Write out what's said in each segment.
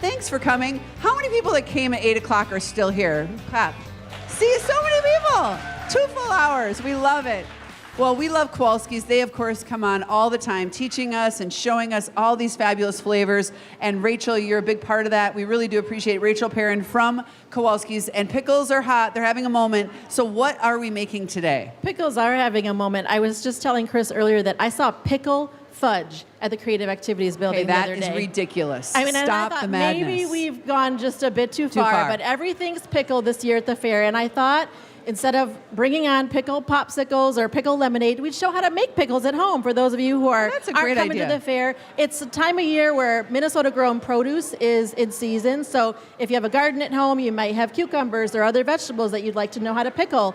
Thanks for coming. How many people that came at 8 o'clock are still here? Clap. See, so many people. 2 full hours. We love it. Well, we love Kowalski's. They, of course, come on all the time, teaching us and showing us all these fabulous flavors. And Rachel, you're a big part of that. We really do appreciate Rachel Perrin from Kowalski's. And pickles are hot. They're having a moment. So what are we making today? Pickles are having a moment. I was just telling Chris earlier that I saw pickle fudge at the Creative Activities building the other day. That is ridiculous. I mean, Stop and I thought the madness. maybe we've gone just a bit too far, but everything's pickle this year at the fair. And I thought, instead of bringing on pickle popsicles or pickle lemonade, we'd show how to make pickles at home for those of you who aren't coming to the fair. It's a time of year where Minnesota-grown produce is in season. So if you have a garden at home, you might have cucumbers or other vegetables that you'd like to know how to pickle.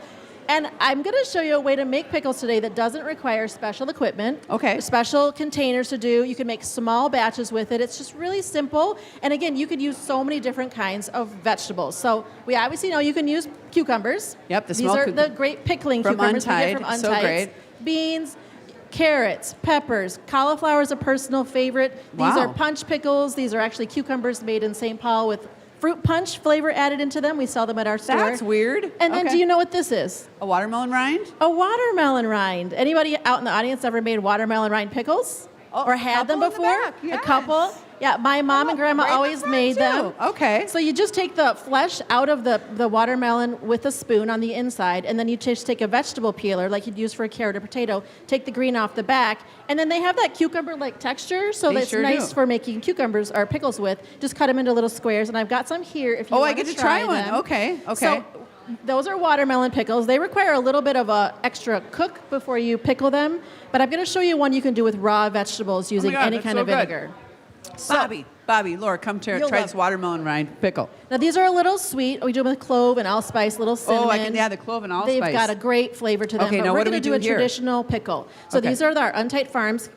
And I'm going to show you a way to make pickles today that doesn't require special equipment, special containers to do. You can make small batches with it. It's just really simple. And again, you could use so many different kinds of vegetables. So we obviously know you can use cucumbers. Yep, These are the great pickling cucumbers we get from Untied. So great. Beans, carrots, peppers, cauliflower is a personal favorite. These are punch pickles. These are actually cucumbers made in St. Paul with fruit punch flavor added into them. We sell them at our store. That's weird. And then do you know what this is? A watermelon rind? A watermelon rind. Anybody out in the audience ever made watermelon rind pickles? Or had them before? Yes. A couple? Yeah, my mom and grandma always made them. Okay. So you just take the flesh out of the watermelon with a spoon on the inside, and then you just take a vegetable peeler like you'd use for a carrot or potato, take the green off the back, and then they have that cucumber-like texture, so that's nice for making cucumbers or pickles with. Just cut them into little squares, and I've got some here if you want to try them. I get to try one. Okay. So those are watermelon pickles. They require a little bit of a extra cook before you pickle them, but I'm going to show you one you can do with raw vegetables using any kind of vinegar. Bobby, Laura, come try this watermelon rind pickle. Now, these are a little sweet. We do them with clove and allspice, little cinnamon. The clove and allspice. They've got a great flavor to them. Okay, but now we're what do going we to do a here? Traditional pickle. So these are our Untied Farms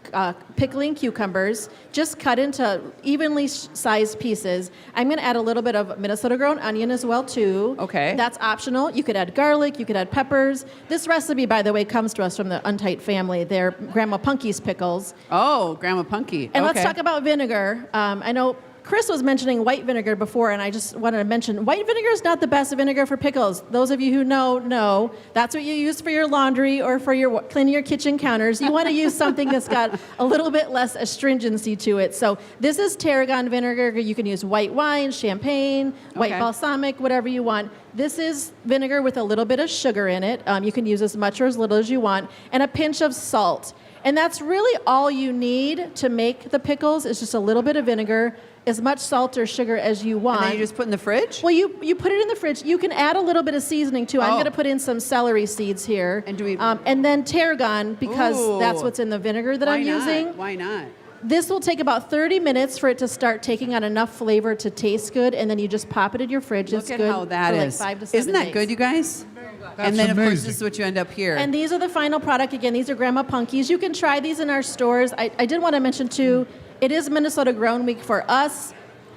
pickling cucumbers, just cut into evenly sized pieces. I'm going to add a little bit of Minnesota-grown onion as well, too. Okay. That's optional. You could add garlic. You could add peppers. This recipe, by the way, comes to us from the Untied family. They're Grandma Punky's pickles. Oh, Grandma Punky. And let's talk about vinegar. I know Chris was mentioning white vinegar before, and I just wanted to mention white vinegar is not the best vinegar for pickles. Those of you who know that's what you use for your laundry or for your cleaning your kitchen counters. You want to use something that's got a little bit less astringency to it. So this is tarragon vinegar. You can use white wine, champagne, white balsamic, whatever you want. This is vinegar with a little bit of sugar in it. You can use as much or as little as you want, and a pinch of salt. And that's really all you need to make the pickles is just a little bit of vinegar, as much salt or sugar as you want. And then you just put in the fridge? Well, you put it in the fridge. You can add a little bit of seasoning, too. I'm going to put in some celery seeds here. And and then tarragon, because that's what's in the vinegar that I'm using. Why not? This will take about 30 minutes for it to start taking on enough flavor to taste good, and then you just pop it in your fridge. Look it's at good how that for is. Like 5 to 7 Isn't that days. good, you guys? And then, of course, this is what you end up here. And these are the final product. Again, these are Grandma Punky's. You can try these in our stores. I did want to mention, too, it is Minnesota Grown Week for us.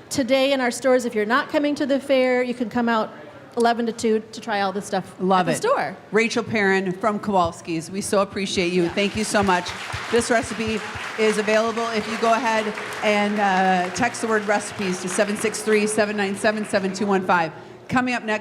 Today in our stores, if you're not coming to the fair, you can come out 11 to 2 to try all this stuff at the store. Rachel Perrin from Kowalski's. We so appreciate you. Thank you so much. This recipe is available if you go ahead and text the word recipes to 763-797-7215. Coming up next.